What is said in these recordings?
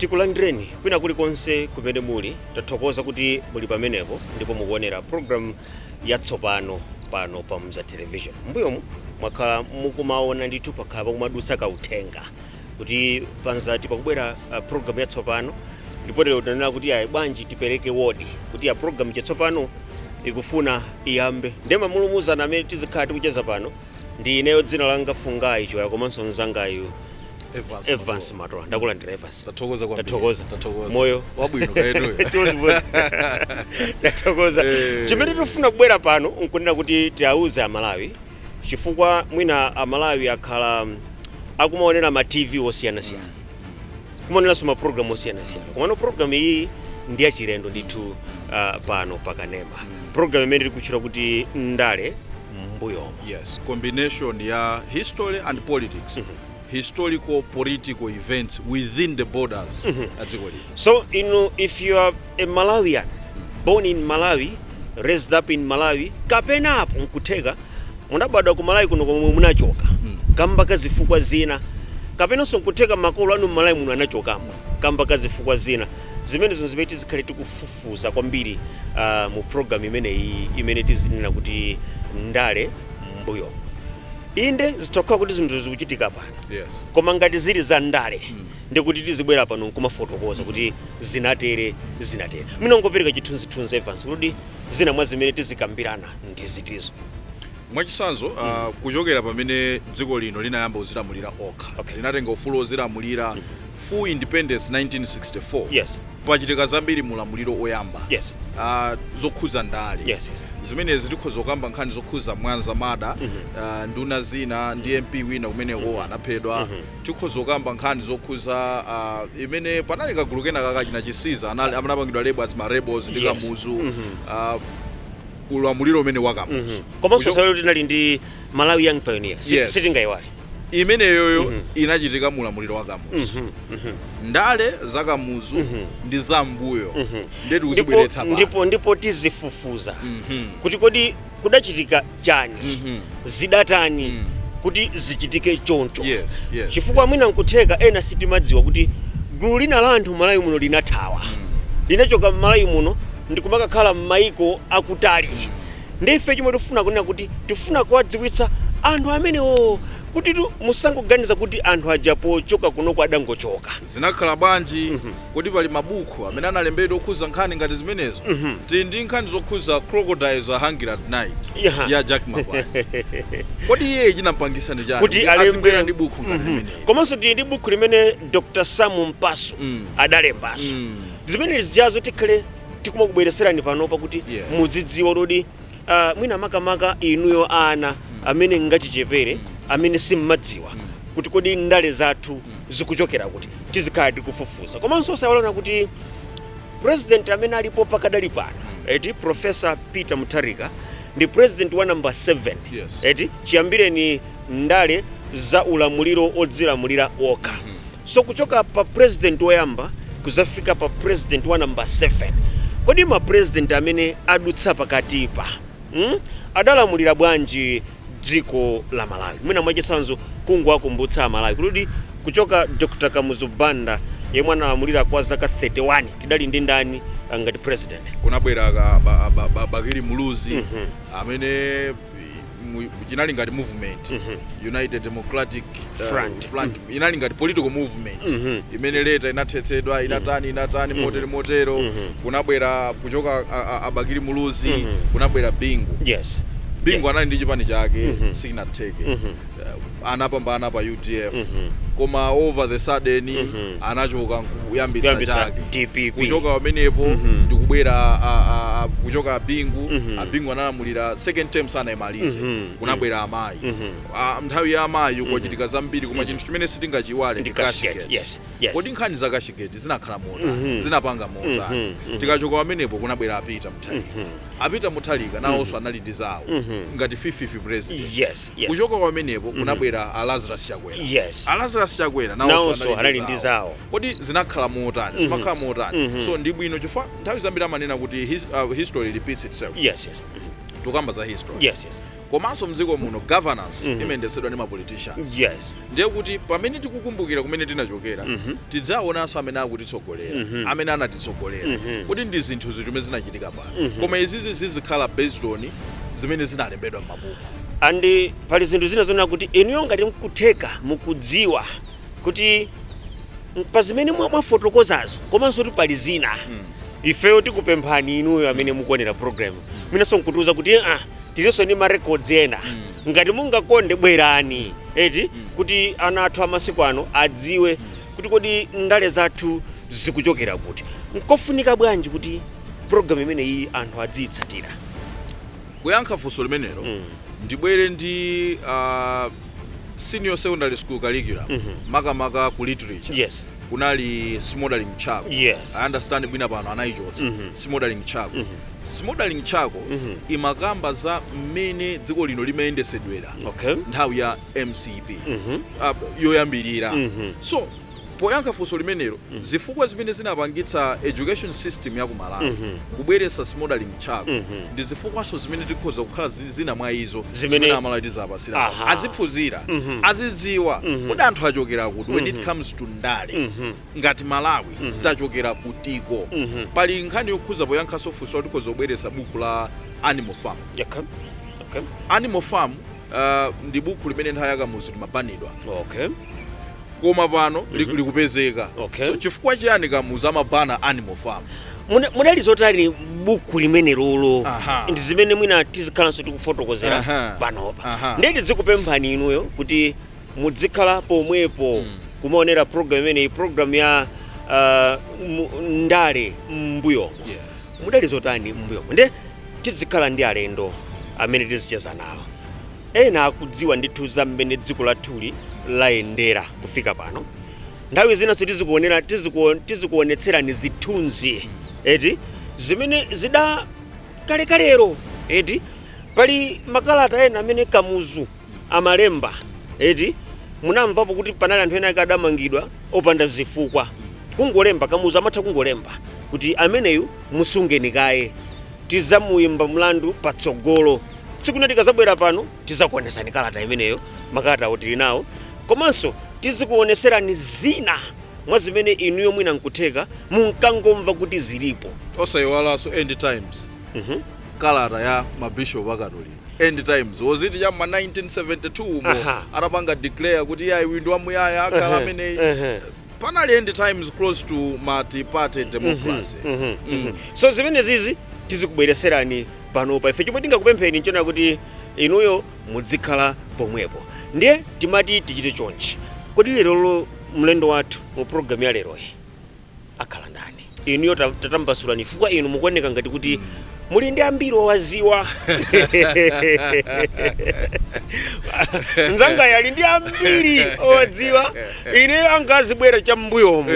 tikulandireni kwina kulikonse kumene muli. Tathokoza kuti muli pamenepo ndipo mukuonera program yatsopano pano pa Mza Television. Mbuyomu mwakhala mukumaona ndithu pakhala pakumadutsa kauthenga kuti panzati pakubwera program yatsopano, ndipo lero tanena kuti ayi bwanji tipereke wodi kuti ya program yatsopano ikufuna iyambe. Ndema mulumuzana amene tizikhala tikucheza pano ndi ineyo dzina langa Fungai Chiwaya komanso mzangayu Evans Matola. Ndakulandira Evans. Tathokoza. Moyo wabwino kaedu. Tathokoza. Chimene tikufuna kubwera pano nkunena kuti tiauze Amalawi chifukwa mwina Amalawi akhala akumaonera ma TV osiyana-siyana. Kumaonera ma program osiyana-siyana. Komano program iyi ndi ya chilendo ndithu pano pakanema. Program imene tikuchira kuti Ndale Mbuyomu. Yes, combination ya history and politics. Historical political events within the borders. So, if you are a Malawian, born in Malawi, raised up in Malawi, kapena hapo nkutega, munabadwa ku Malawi kuno komwe munachoka. Kamba kazifukwa zina. Kapena so nkutega makolo anu Malawi muno anachokamo. Kamba kazifukwa zina. Zimene zimene tizikhale tikufufuza kwambiri mu program imene tizinena kuti Ndale Mbuyomu. Inde zitokha kuti zinthu zikuchitika pano. Yes. Koma ngati zili za Ndale ndikuti tizibwera pano nkumafotokoza kuti zinatere. Mina ngopereka chithunzithunzi Evans kuti zina mwa zimene tizikambirana ndi zitizo. Mwachisanzo kuchokera pamene dziko lino linayamba uzilamulira okha. Linatenga ufulu uzilamulira full independence 1964. Yes. Pachitika zambiri mulamuliro oyamba. Yes. Zokhuza Ndale. Yes. Zimenezi tikhoza kukamba nkhani zokhuza Mwanza Mada, nduna zina ndi MP wina kumeneko anaphedwa. Tikhoza kukamba nkhani zokhuza imene panali kagulu kena kakachina chisiza anapangidwa lebo as ma rebels ndi Kamuzu. Ulamuliro umene wakamuzu. Komanso sayo tinali ndi Malawi Young Pioneers. Sitingaiwale. Imene yoyo inachitika mulamuliro wakamuzu. Ndale zakamuzu ndi zambuyo. Ndetu kuzibweretsa pa. Ndipo tizifufuza. Kuti kodi kudachitika chani? Zidatani? Kuti zichitike choncho. Yes. Chifukwa mwina nkutheka ena sitimadziwa kuti gulu lina la anthu Malawi muno linathawa. Linachoka Malawi muno ndikumakakhala m'maiko akutali. Ndife chomwe tifuna kunena kuti tifuna kuwadziwitsa anthu amenewo kuti musangoganiza kuti anthu ajapo choka kunoko adangochoka. Zinakhala bwanji kuti pali mabuku amene analembedwa okhuza nkhani ngati zimenezo. Ndi nkhani zokhuza Crocodiles Are Hungry at Night ya Jack Makwati. Kodi iye chinampangisa ndi chani kuti alembera ndi buku ngati limeneli. Komanso ndi buku limene Dr. Samu Mpaso adalembaso. Zimene zijazo tikhale tikumakubwereserani panopa kuti mudzidziwa kuti mwina makamaka inuyo ana amene ngachichepere amene simmadziwa kuti kodi Ndale zathu zikuchokera kuti tizikhala tikufufuza. Komanso sayiwala kuti president amene alipo pakadali pano Professor Peter Mutharika ndi president wa number 7. Chiyambireni Ndale za ulamuliro odzilamulira okha. So kuchoka pa president woyamba kuzafika pa president wa number 7. Kodi ma president amene adutsa pakatipa adalamulira bwanji dziko la Malawi? Mwina mwachisanzo kungowakumbutsa Malawi kuti kuchoka Dr. Kamuzu Banda yemwe analamulira kwa zaka 31 tidali ndi ndani ngati president? Kunabwera Bagiri Muluzi amene inali ngati movement United Democratic Front inali ngati political movement imene leta inathetsedwa inatani motero. Kunabwera kuchoka Bagiri Muluzi kunabwera Bingu. Yes. Bingu anali ndi chipani chake sinatheke. Anapambana pa UDF. Koma over the sudden anachoka kuyambitsa chake. Kuchoka pamenepo ndikubwera kuchoka Bingu. Bingu analamulira second term sana imalize. Kunabwera amayi. Nthawi ya amayi kuchitika zambiri koma chinthu chimene sitingachiwale ndi Kashigeti. Kodi nkhani za Kashigeti zinakhala mota, zinapanga mota. Tikachoka pamenepo kunabwera Apita Mutharika nawonso anali ndi zawo ngati 50 president. Kuchoka pamenepo kunabwera Lazarus Chakwera. Lazarus Chakwera nawonso anali ndi zawo. Kodi zinakhala motani? Zimakhala motani? So ndi bwino chifukwa nthawi zambiri amanena kuti history repeats itself. Tukamba za history. komanso mdziko muno governance imendesedwa ndi ma politicians. Yes. Ndiye kuti pamene tikukumbukira kumene tinachokera tidzaonanso amene akutitsogolera amene anatitsogolera kuti ndi zinthu zimene zinachitika pano koma izizi zizikhala based on zimene zinalembedwa m'mabuku. And pali zinthu zina zona kuti inuyo ngati mkutheka mukudziwa kuti pa zimene mwafotokozazo komanso kuti pali zina ifeyo tikupemphani inuyo amene mukuonera program minaso nkutiuza kuti tilinso ndi ma records ena ngati mungakonde bwerani kuti ana athu amasiku ano adziwe kuti kodi ndale zathu zikuchokera kuti nkofunika bwanji kuti program imene iyi anthu adziyitsatira. Kuyankha funso limenelo ndibwere ndi senior secondary school curriculum makamaka ku literature. Yes. Kunali smothering chako. Yes. I understand bwina pano anayichotsa smothering chako. Smothering chako imakamba za mmene dziko lino limayendesedwera nthawi ya MCP yoyambirira. So poyankha funso limenelo zifukwa zimene zinapangitsa education system ya ku Malawi kubweretsa smothering chako ndi zifukwaso zimene tikhoza kukhala zina mwa izo zimene Amalawi tizapasira aziphunzira azidziwa kuti anthu achokera kuti when it comes to ndale ngati Malawi tachokera kutiko. Pali nkhani yokhuza poyankhaso funso tikhoza kubweretsa buku la Animal Farm. Animal Farm ndi buku limene nthawi yakamuzu limabanidwa. Koma pano likupezeka. So chifukwa chiyani kamuzu amabana Animal Farm? Mudali zotani buku limene lolo ndi zimene mwina tizikhalanso tikufotokozera panopa. Ndeti zikupemphani inuyo kuti mudzikhala pomwepo kumaonera program imene program ya ndale mbuyo. Mudali zotani mbuyo nde tizikhala ndi alendo amene tizicheza nawo ena akudziwa ndithu za mmene dziko lathuli layendera kufika pano. Nthawi zinaso tizikuonetsera ni zithunzi zimene zida kalekalero pali makalata ena amene kamuzu amalemba munamvapo kuti panali anthu ena akadamangidwa opanda zifukwa kungolemba kamuzu amatha kungolemba kuti ameneyu musungeni kaye tizamuyimba mlandu patsogolo. Tsiku lina tikazabwera pano tizakuonesani kalata imeneyo makalata otili nawo komanso tizikuoneserani zina mwa zimene inuyo mwina nkutheka munkangomva kuti zilipo. Osayiwalanso End Times kalata ya mabishop akatolika. End Times woziti ya 1972 atapanga declare kuti yayi windu wamuyaya akhala ameneyi panali End Times close to multi-party democracy. So zimene zizi tizikubwereserani panopa ife chomwe tingakupempheni nchona kuti inuyo mudzikhala pomwepo. Ndiye timati tichite chonchi. Kodi lero mlendo wathu mu program ya lero akhala ndani? Inuyo tatambasulani chifukwa inu mukuoneka ngati kuti muli ndi ambiri owaziwa. Nzanga yali ndi ambiri owadziwa ine angazibwera cha mbuyomo.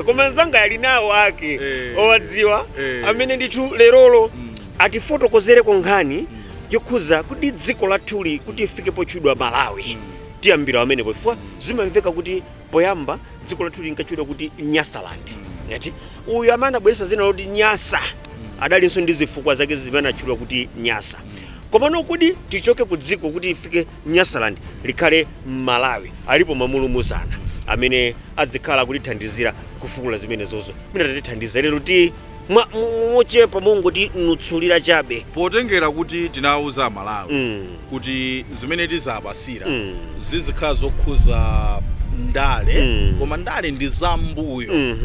Koma nzanga yali nawo ake owadziwa amene ndithu lerolo atifotokozere ku nkhani yokhuza kuti dziko lathuli kuti ifike pochudwa Malawi. Tiyambira amenepo chifukwa zimamveka kuti poyamba dziko lathuli linkachudwa kuti Nyasaland. Uyu amene abweresa zina loti Nyasa adalinso ndi zifukwa zake zimene achudwa kuti Nyasa. Komano kuti tichoke ku dziko kuti ifike Nyasaland likhale Malawi alipo mamulumuzana amene adzikhala kutithandizira kufukula zimene zozo. Mina tatithandiza lero ti mochepa mungu ti nutsulira chabe potengera kuti tinauza Malawi kuti zimene tizapasira zizikhala zokhuza ndale koma ndale ndi zambuyo.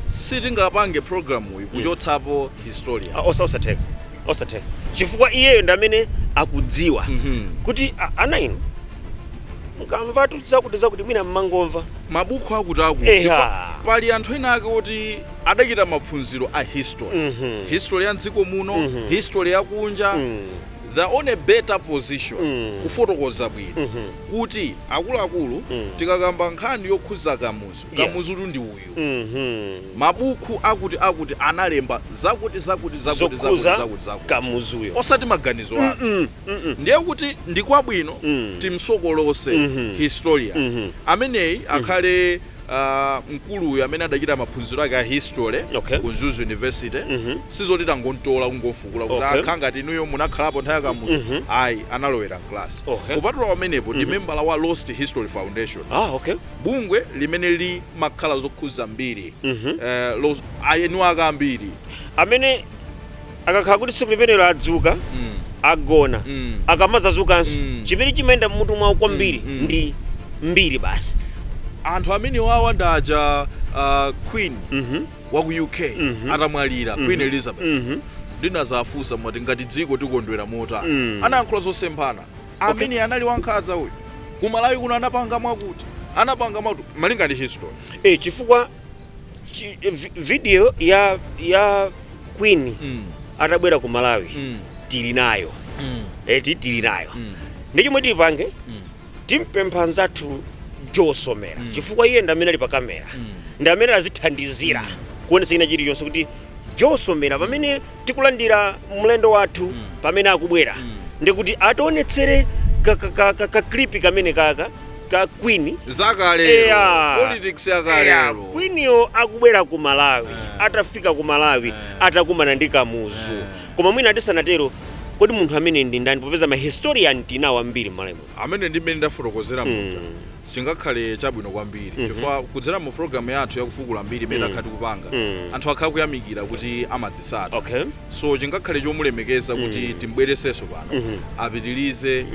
Sitingapange program uyu kuchotsapo historia. Osatheka chifukwa iyeyo ndi amene akudziwa kuti ana inu mukamva zakuti mwina mmangomva mabuku akuti pali anthu ena ake kuti adachita maphunziro a history ya dziko muno history ya kunja they're on a better position kufotokoza bwino kuti akuluakulu tikakamba nkhani yokhuza kamuzu ndi uyu mabuku akuti analemba zakuti kamuzuyo osati maganizo athu. Ndiye kuti ndikwabwino timsokolose historia ameneyi akhale mkuluyu amene adachita maphunziro ake a history ku Zuzu University sizoti tangontola kungofukula kuti akhala ngati inuyo munakhalapo nthawi kamuzu ayi analowera class kupatula pamenepo ndi membala wa Lost History Foundation bungwe limene limakhala zokhuza mbiri ayenu aka ambiri amene akakhala kuti siku limenelo adzuka agona akamazazukanso chimene chimayenda mmutu mwawo kwambiri ndi mbiri basi. Anthu amene wawa ndaja Queen wa ku UK atamwalira Queen Elizabeth ndinazafunsa mwati ngati dziko tikondwera mota anayankhula zosemphana amene anali wankhanza uyu ku Malawi kuno anapanga mwakuti malinga ndi history chifukwa video ya Queen atabwera ku Malawi tili nayo tili nayo ndi chomwe tipange timpempha anzathu Joe Somera chifukwa iye ndamene ali pa kamera ndamene azithandizira kuonesa ina chilichonse kuti Joe Somera pamene tikulandira mlendo wathu pamene akubwera ndikuti ationetsere ka clip kamene ka Queen zakale politics yakale Queen yo akubwera ku Malawi atafika ku Malawi atakumana ndi Kamuzu koma mwina adisanatero kodi munthu amene ndi ndani popeza ma historian tinawo ambiri m'Malawi amene ndimene ndafotokozera muja chingakhale chabwino kwambiri chifukwa kudzera mu program yathu yakufukula mbiri imene akhati kupanga anthu akhala kuyamikira kuti amadzisata so chingakhale chomulemekeza kuti timbweresenso pano apitilize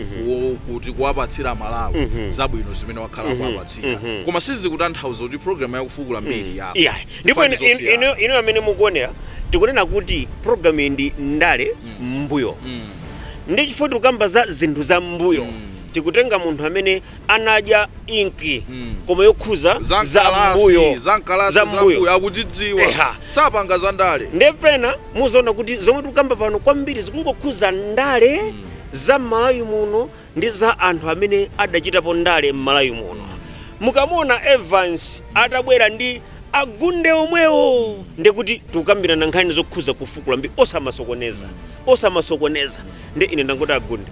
kuti kuwapatsira Malawi zabwino zimene wakhala kuwapatsira koma sizikutanthauza kuti program yakufukula mbiri ndipo ino amene mukuonera tikunena kuti program ndi ndale mbuyo ndi chifukwa tikukamba za zinthu za mbuyo tikutenga munthu amene anadya inki koma yokhuza za mbuyo akudzidziwa sapanga za ndale ndepena muzoona kuti zomwe tikukamba pano kwambiri zikungokhuza ndale za Malawi muno ndi za anthu amene adachitapo ndale m'Malawi muno. Mukamona Evans atabwera ndi agunde omwewo ndekuti tukambirana nkhani zokhuza kufukula mbiri osamasokoneza ndi ine ndangoti agunde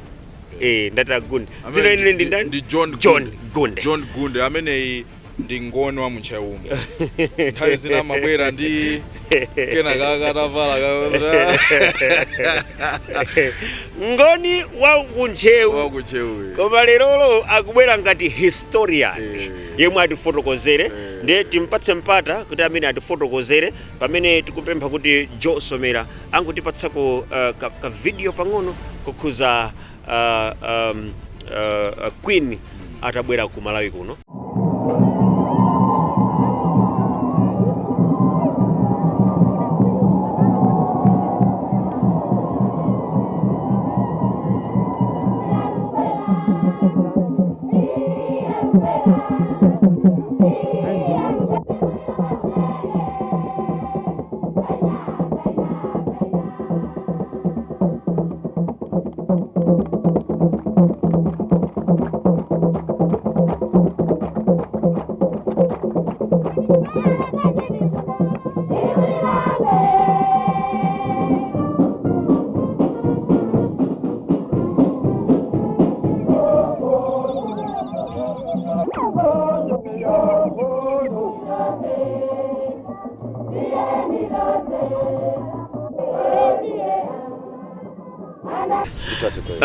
ndati agunde dzina ine ndi ndani ndi John Gunde amene ndi ngoni wa mchaumba nthawi zina mabwera ndi kena kakatavala ngoni wa kunchewu koma lerolo akubwera ngati historian yemwe atifotokozere ndiye timpatse mpata kuti amene atifotokozere pamene tikupempha kuti Joe Somera angutipatsako ka video pang'ono kukhuza Queen atabwera ku Malawi kuno.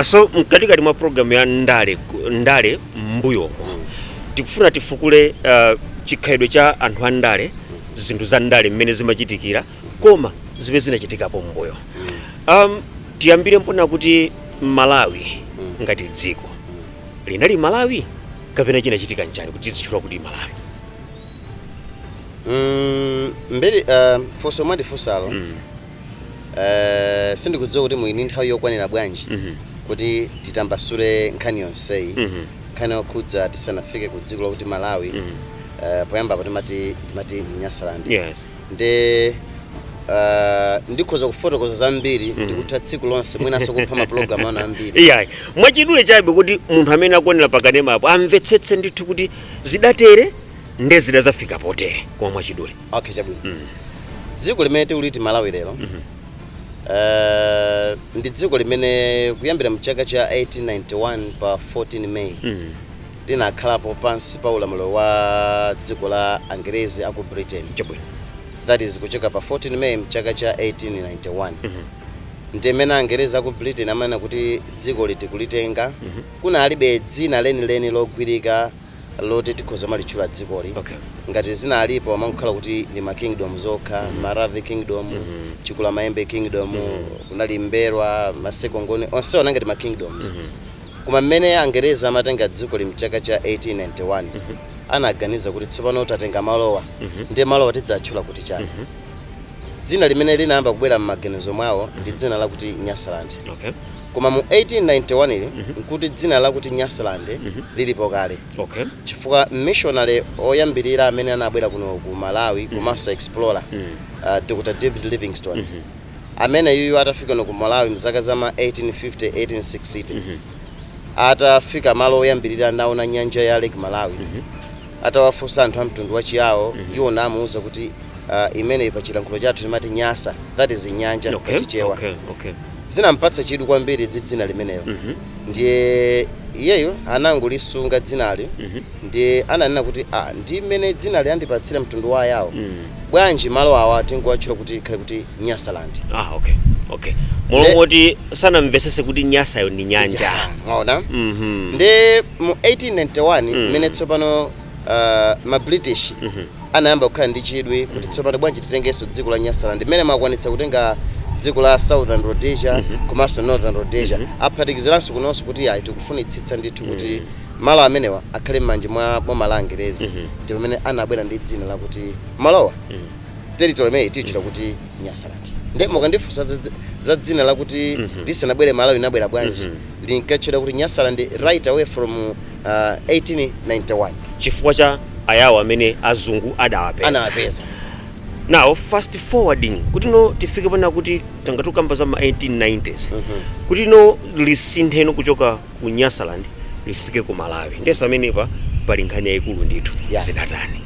So mkatikati mwa program ya ndale mbuyo tikufuna tifukule chikhalidwe cha anthu a ndale zinthu za ndale mmene zimachitikira koma zimene zinachitikapo mbuyo. Tiyambire mpona kuti Malawi ngati dziko linali Malawi kapena chinachitika nchani kuti zichitwa kuti Malawi. Mbere foso mwadi fosalo sindikudziwa kuti mwini nthawi yokwanira bwanji kuti titambasule nkhani yonseyi nkhani yokhudza tisanafike ku dziko lakuti Malawi poyamba pa timati Nyasaland ndikhoza kufotokoza zambiri ndikutha tsiku lonse mwinanso kupha mapulogalamu ano ambiri mwachidule chabe kuti munthu amene akuonera pakanema apo amvetsetse ndithu kuti zidatere nde zidazafika potere koma mwachidule. Okay, chabwino. Dziko limene tikuliti Malawi lero ndi dziko limene kuyambira mchaka cha 1891 pa 14 May linakhalapo pansi pa ulamuliro wa dziko la Angerezi aku Britain. That is kuchoka pa 14 May mchaka cha 1891. Ndimene Angerezi aku Britain amana kuti dziko litikulitenga kuna alibe dzina leni logwirika loti tikhoza malitchula dzikoli. Ngati zina alipo amakhala kuti ndi ma kingdom zokha, Maravi kingdom, Chikula Maembe kingdom, kunali Mberwa, Masekongoni, onse onangati ma kingdoms. Kuma mmene Angerezi amatenga dziko limchaka cha 1891 anaganiza kuti tsopano tatenga malowa ndi malowa tidzatchula kuti chani. Dzina limene linayamba kubwera m'maganizo mwawo ndi dzina lakuti Nyasaland. Kuma mu 1891 nkuti dzina lakuti Nyasaland lilipo kale. Chifukwa missionary oyambirira amene anabwera kuno ku Malawi komanso explorer Dr. David Livingstone amene yuyu atafika no ku Malawi mzaka zama 1850 1860 atafika malo oyambirira naona nyanja ya Lake Malawi atawafunsa anthu a mtundu wachiyawo iwo namuwuza kuti imene pa chilankhulo chathu timati Nyasa, that is nyanja pachichewa. Zinampatsa chidwi kwambiri dzina limeneyo. Ndiye iyeyo anangulisunga dzinali ndiye ananena kuti ndi imene dzinali andipatsira mtundu wa yawo bwanji malo awa tingoatchula kuti ikhale kuti Nyasaland. Mulongoti sanamvesese kuti Nyasayo ndi nyanja. Maona? Ndiye mu 1891 mmene tsopano ma British anayamba kukhala ndi chidwi kuti tsopano bwanji titengenso dziko la Nyasaland mmene makwanitsa kutenga dziko la Southern Rhodesia komanso Northern Rhodesia aphatikiziranso kunonso kuti tikufunitsitsa ndithu kuti malo amenewa akhale m'manja mwa boma la Angerezi ndi pamene anabwera ndi dzina lakuti malowa territory imene tichita kuti Nyasaland. Ndiye mukandifunsa za dzina lakuti lisanabwere Malawi linabwera bwanji linkatchedwa kuti Nyasaland right away from 1891 chifukwa cha ayawo amene azungu anawapeza. Now fast forwarding kuti no tifike pana kuti tangatukamba za ma 1890s kuti no lisintheno kuchoka ku Nyasaland lifike ku Malawi ndesa amenepa pali nkhani yaikulu ndithu zidatani.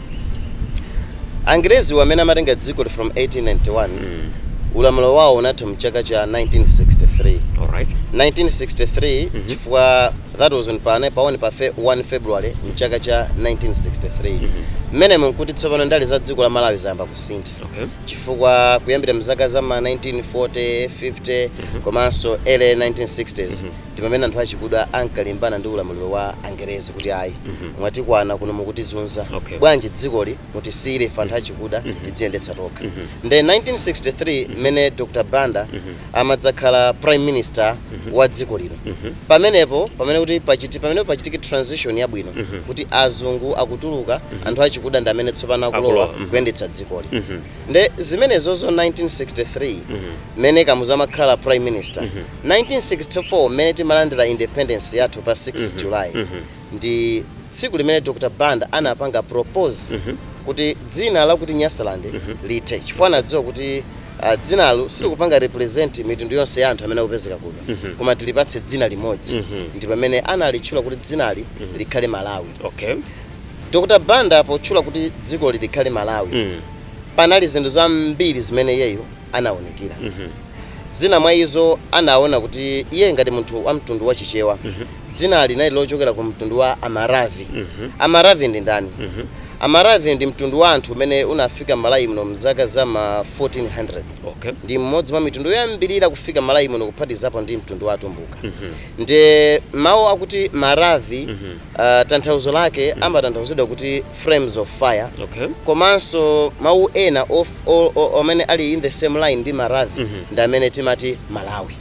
Angerezi wamene amatenga dziko from 1891 ulamuliro wawo unatha mchaka cha 1963. 1963 chifukwa that was on pa 1 February mchaka cha 1963 mmene munkuti tsopano ndali za dziko la Malawi zayamba kusintha chifukwa kuyambira mzaka za ma 1940 50 komanso early 1960s ndi pamene anthu achikuda ankalimbana ndi ulamuliro wa Angerezi kuti mwatikwana kuno mukutizunza bwanji dzikoli mutisiyire anthu achikuda tidziyendetsa tokha. Ndi 1963 mmene Dr. Banda amadzakhala prime minister wa dziko lino. Pamenepo pamene kuti pachitike transition yabwino kuti azungu akutuluka anthu achikuda ndi amene tsopano akulowa kuyendetsa dzikoli. Ndi zimenezozo 1963 mmene Kamuzu amakhala prime minister. 1964 mmene timalandira independence yathu pa 6 July ndi tsiku limene Dr. Banda anapanga propose kuti dzina lakuti Nyasaland lithe chifukwa anadziwa kuti dzinalo silikupanga represent mitundu yonse ya anthu amene akupezeka kuno koma tilipatse dzina limodzi ndi pamene analitchula kuti dzinali likhale Malawi. Dr. Banda potchula kuti dziko likhale Malawi panali zinthu zambiri zimene iyeyo anaonekera. Zina mwa izo anaona kuti iye ngati munthu wa mtundu wa chichewa dzina linali lochokera ku mtundu wa Amaravi. Amaravi ndi ndani? Amaravi ndi mtundu wa anthu umene unafika Malawi muno mzaka za ma 1400. Ndi mmodzi mwa mitundu yoyambirira kufika Malawi muno kuphatikizapo ndi mtundu wa Tumbuka. Ndi mawu akuti Maravi tanthauzo lake amatanthauzidwa kuti flames of fire. Komanso mawu ena amene ali in the same line ndi Maravi ndi amene timati Malawi.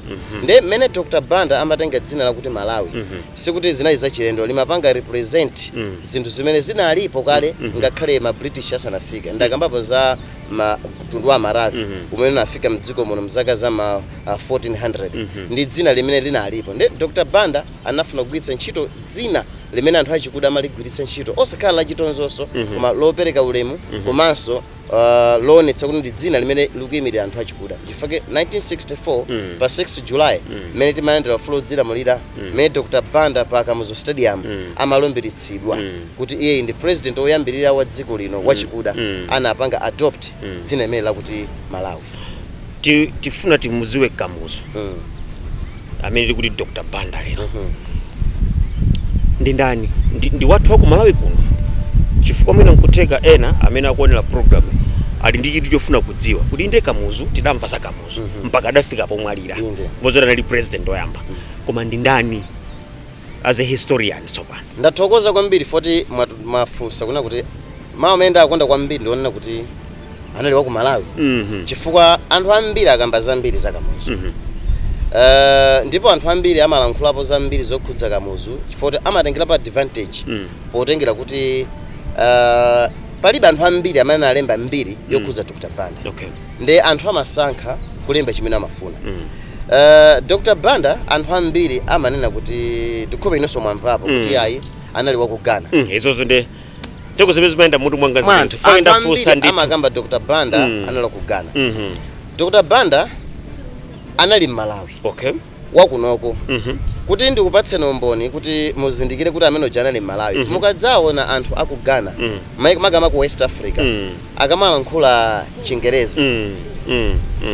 Ndi mmene Dr. Banda amatenga dzina lakuti Malawi sikuti zinali zachilendo limapanga represent zinthu zimene zinalipo kale ngakhale ma British asanafike. Ndakambapo za mtundu wa Maravi umene unafika mdziko muno mzaka za ma 1400 ndi dzina limene linalipo. Ndi Dr. Banda anafuna kugwiritsa ntchito dzina limene anthu achikuda amaligwiritsa ntchito osakhala lachitonzonso koma lopereka ulemu komanso loonetsa kuti ndi dzina limene likuyimirira anthu achikuda. Chifukwa 1964 pa 6 July mmene timayendera fulo dzina mulira mmene Dr. Banda pa Kamuzu Stadium amalumbiritsidwa kuti iye ndi president oyambirira wa dziko lino wachikuda anapanga adopt dzina limene lakuti Malawi. Tifuna timuziwe Kamuzu amene likuti Dr. Banda lero ndi ndani ndi wathu wa ku Malawi kuno chifukwa mwina nkuteka ena amene akuonera program ali ndi chinthu chofuna kudziwa kuti inde Kamuzu tidamva za Kamuzu mpaka adafika pomwalira mozera ali president oyamba koma ndi ndani as a historian sopano. Ndathokoza kwambiri foti mafunsa kuna kuti maomenda akonda kwambiri ndiona kuti anali wa ku Malawi chifukwa anthu ambiri akamba zambiri za Kamuzu ndipo anthu ambiri amalankhulapo zambiri zokhudza Kamuzu chifukwa amatengera pa advantage potengera kuti palibe anthu ambiri amene alemba mbiri yokhudza Dr. Banda ndi anthu amasankha kulemba chimene amafuna. Dr. Banda anthu ambiri amanena kuti tikhope inonso mwamvapo kuti ayi anali wa ku Ghana. Izozo ndi tekuzipezimenda mutu mwangazi find a full sandi amakamba Dr. Banda anali ku Ghana. Dr. Banda anali Malawi wakunoko kuti ndikupatse nomboni kuti muzindikire kuti amene anali Malawi mukadzaona anthu aku Ghana magama ku West Africa akamalankhula Chingerezi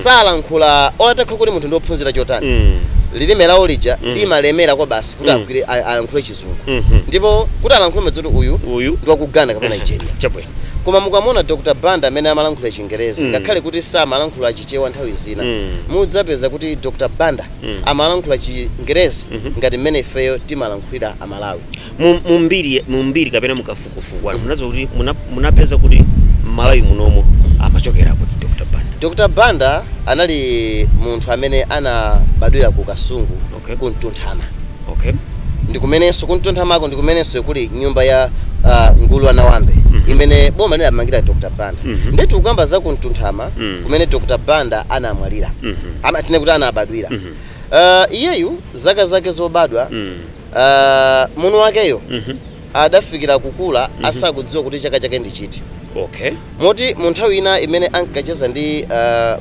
salankhula otakha kuti munthu ndophunzira chotani lilime lawo lija limalemera kwa basi kuti agwire alankhule Chizungu ndipo kuti alankhule medzoto uyu ndi wa ku Ghana kapena Nigeria. Koma mukamona Dr. Banda amene amalankhula Chingerezi ngakhale kuti samalankhula Chichewa nthawi zina mudzapeza kuti Dr. amalankhula Chingerezi ngati mmene ifeyo timalankhulira Amalawi. Mumbiri kapena mukafukufuku munazo kuti munapeza kuti Malawi munomo amachokera kuti Dr. Banda anali munthu amene anabadwira ku Kasungu ku Ntunthama. Ndikumenenso ku Ntunthamako ndikumenenso kuli nyumba ya Ngulu Anawambe imene boma lina amangira Dr. Banda. Ndetu kugamba za ku Ntunthama kumene Dr. Banda anamwalira amatine kuti anabadwira iyeyu zaka zake zobadwa muno wakeyo adafikira kukula asakudziwa kuti chaka chake ndi chiti. Moti munthu wina imene ankacheza ndi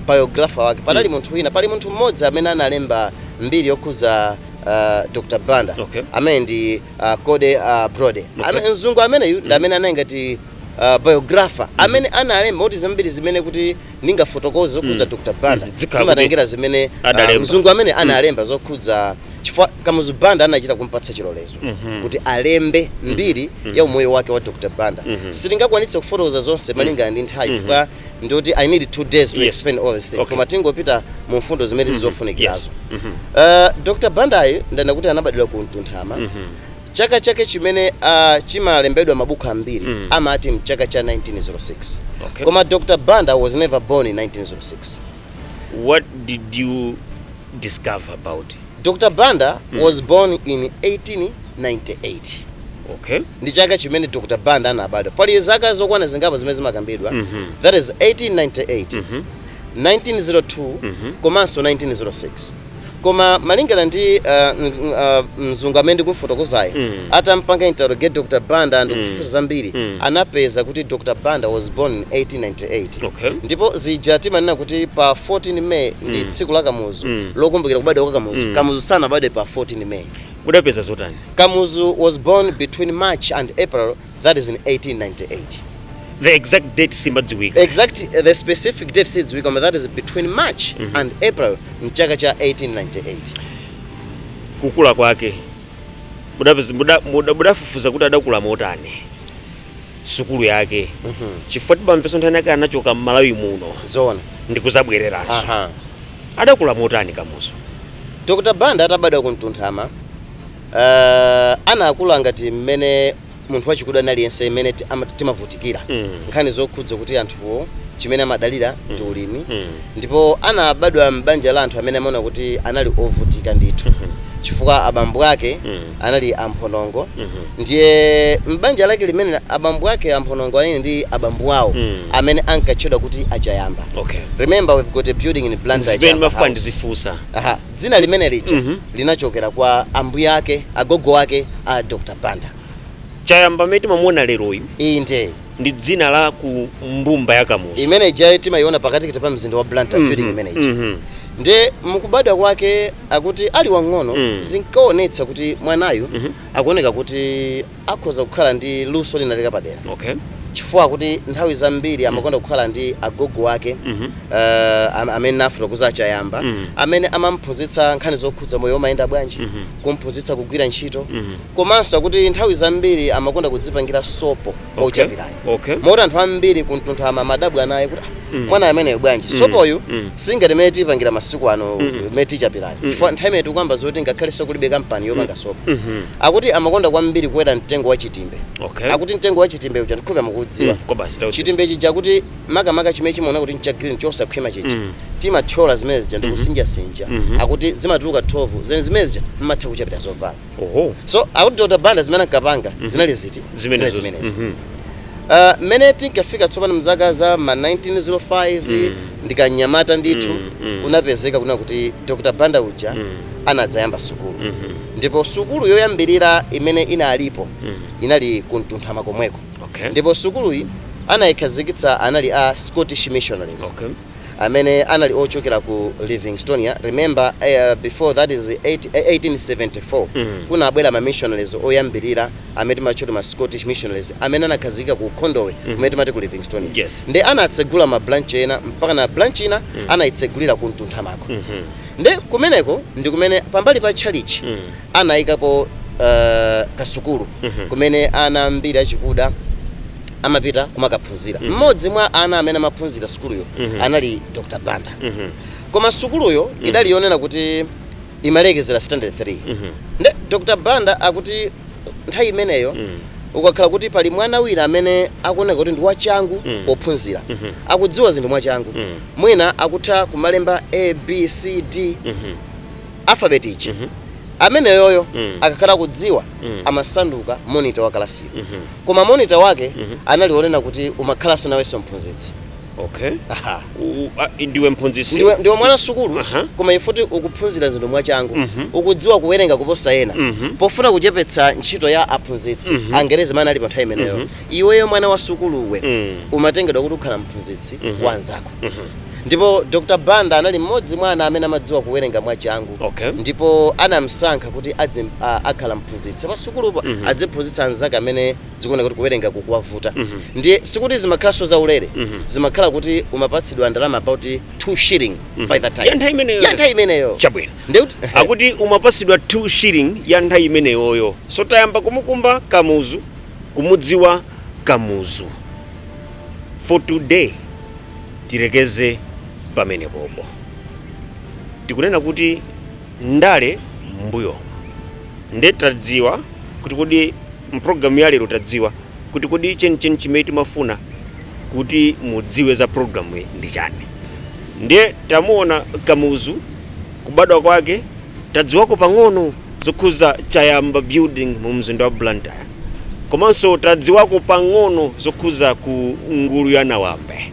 biographer wake panali munthu wina pali munthu mmodzi amene analemba mbiri yokhudza Dr. Banda amene ndi Code Brode mzungu ameneyu ndi amene anangati biographer amene analemba kuti zambiri zimene kuti ningafotokoze zokhudza Dr. Banda zimatengera zimene mzungu amene analemba zokhudza chifukwa Kamuzu Banda anachita kumpatsa chilolezo kuti alembe mbiri ya umoyo wake wa Dr. Banda. Sitingakwanitse kufotokoza zonse malingana ndi nthawi chifukwa ndoti I need 2 days to explain all this thing. Koma tingopita mu mfundo zimene zizofunikirazo. Dr. Banda ndana kuti anabadwira ku Ntunthama. Chaka chake chimene chimalembedwa mabuku ambiri amati mchaka cha 1906. Koma Dr. Banda was never born in 1906. What did you discover about it? Dr. Banda was born in 1898. Ndi chaka chimene Dr. Banda anabadwa. Pali zaka zokwana zingapo zimene zimakambidwa. That is 1898, 1902, komanso 1906. Koma malingana ndi mzungu amene ndikufotokozayo atampanga interrogate Dr. Banda ndikufufuza zambiri anapeza kuti Dr. Banda was born in 1898. Ndipo zija timanena kuti pa 14 May ndi tsiku la Kamuzu lokumbukira kubadwa kwa Kamuzu. Kamuzu sanabadwe pa 14 May. Udapeza zotani? Kamuzu was born between March and April, that is in 1898. The exact date simbadziwika. The specific date sidziwika, that is between March and April mchaka cha 1898. Kukula kwake mudafufuza kuti adakula motani sukulu yake chifukwa tibamveso nthani yake anachoka Malawi muno zona ndikuzabwereranso adakula motani Kamuzu. Dr. Banda atabadwa ku Ntunthama anakula ngati mmene munthu wachikuda aliyense imene timavutikira nkhani zokhudza kuti anthuwo chimene amadalira ndi ulimi ndipo anabadwa m'banja la anthu amene amaona kuti anali ovutika ndithu chifukwa abambo ake anali amphonongo ndiye m'banja lake limene abambo ake amphonongo anene ndi abambo awo amene ankatchedwa kuti achayamba. Remember we've got a building in Blantyre zifusa dzina limene lija linachokera kwa ambuya ake agogo ake a Dr. Banda. Chayamba meti mamuona lero uyu inde ndi dzina la ku mbumba ya Kamuzu imene jai timayiona pakati pa mzinda wa Blantyre building imene ija. Nde mukubadwa kwake akuti ali wang'ono zinkaonetsa kuti mwanayu akuoneka kuti akhoza kukhala ndi luso linalika padera. chifukwa kuti nthawi zambiri amakonda kukhala ndi agogo ake amene nafuta kuzachayamba amene amamphunzitsa nkhani zokhudza moyo womayenda bwanji kumphunzitsa kugwira ntchito komanso kuti nthawi zambiri amakonda kudzipangira sopo ochapirayo moti anthu ambiri kuntunthama madabwa naye kuti mwana amene bwanji sopoyu singati imene tipangira masiku ano imene tichapirayo chifukwa nthawi imene tikuyamba zoti ngakhale kulibe kampani yopanga sopo akuti amakonda kwambiri kuweta mtengo wa chitimbe akuti mtengo wa chitimbe uja tikhupa mukudziwa chitimbe chija kuti makamaka chimene chimaona kuti ncha green chosakhwima chicha timathyola zimene zija ndikusinjasinja akuti zimatuluka 12 zene zimene zija mmatha kuchapita zovala so akuti Dr. Banda zimene ankapanga zinali ziti zimenezo mmene tinkafika tsopano mzaka za ma 1905 ndikanyamata ndithu unapezeka kuna kuti Dr. Banda uja anadzayamba sukulu ndipo sukulu yoyambirira imene inalipo inali kuntunthama komweko ndipo sukuluyi anayikhazikitsa anali a Scottish missionaries amene anali ochokera ku Livingstonia. Remember before that is 1874 kuna abwera ma missionaries oyambirira amene timachota ma Scottish missionaries amene anakhazikika ku Kondowe kumene timati ku Livingstonia ndi anatsegula ma branch ena mpaka na branch ina anayitsegulira ku Ntunthamako nde kumeneko ndi kumene pambali pa chalichi anayikapo kasukulu kumene ana ambiri achikuda amapita kumakaphunzira mmodzi mwa ana amene amaphunzira sukuluyo anali Dr. Banda koma sukuluyo idali yonena kuti imalekezera standard 3 nde Dr. Banda akuti nthawi imeneyo ukakhala kuti pali mwana wina amene akuoneka kuti ndi wachangu pophunzira akudziwa zinthu mwachangu mwina akutha kumalemba A B C D alphabet ichi amene yoyo akakhala kudziwa amasanduka monitor wa kalasiyo koma monitor wake anali onena kuti umakhala nawenso mphunzitsi ndiwe mphunzitsi ndiwe mwana sukulu koma ifuti ukuphunzira zinthu mwachangu ukudziwa kuwerenga kuposa ena pofuna kuchepetsa ntchito ya aphunzitsi angerezi mana ali pa nthawi imeneyo iweyo mwana wa sukuluwe umatengedwa kuti ukhala mphunzitsi wanzako ndipo Dr. Banda anali mmodzi mwa ana amene amadziwa kuwerenga mwachangu ndipo anamsankha kuti akhala mphunzitsi pa sukulupo adziphunzitsa anzake amene zikuona kuti kuwerenga kukuwavuta ndiye sikuti zimakhalanso zaulere zimakhala kuti umapatsidwa ndalama about 2 shilling by that time ya nthawi imeneyo chabwino akuti umapatsidwa 2 shilling ya nthawi imeneyoyo so tayamba kumukumba Kamuzu kumudziwa Kamuzu for today tirekeze pamene popo tikunena kuti ndale mbuyo nde tadziwa kuti kodi mprogramu ya lero tadziwa kuti kodi chenicheni chimene timafuna kuti mudziwe za programu ndi chani ndiye tamuona Kamuzu kubadwa kwake tadziwako pang'ono zokhuza Chayamba building mu mzinda wa Blantyre komanso tadziwako pang'ono zokhuza ku ngulu ya Nawambe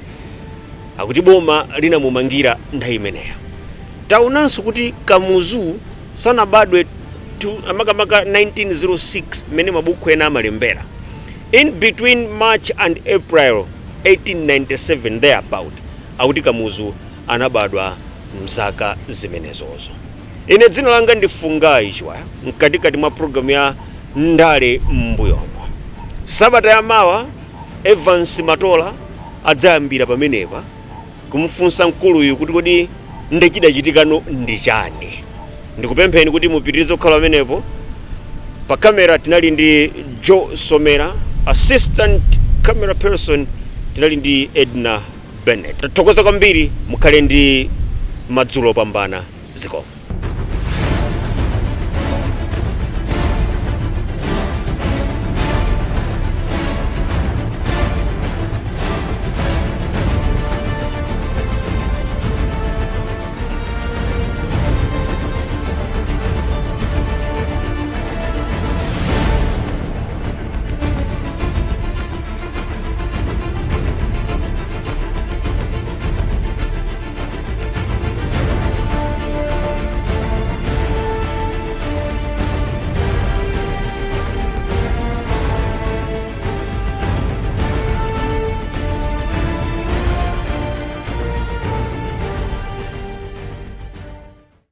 akuti boma linamumangira nthawi imeneyo taonanso kuti Kamuzu sanabadwe makamaka 1906 mene mabuku ena amalembera in between March and April 1897 thereabout akuti Kamuzu anabadwa mzaka zimenezozo ine dzina langa ndi Fungai Chiwaya mkatikati mwa programu ya ndale mbuyomo sabata ya mawa Evans Matola adzayambira pamenepa kumfunsa mkuluyu kuti kodi chidachitikano ndi chani ndikupempheni kuti mupitirize kukhala pamenepo pa kamera tinali ndi Joe Somera assistant camera person tinali ndi Edna Bennett tathokoza kwambiri mukhale ndi madzulo opambana zikomo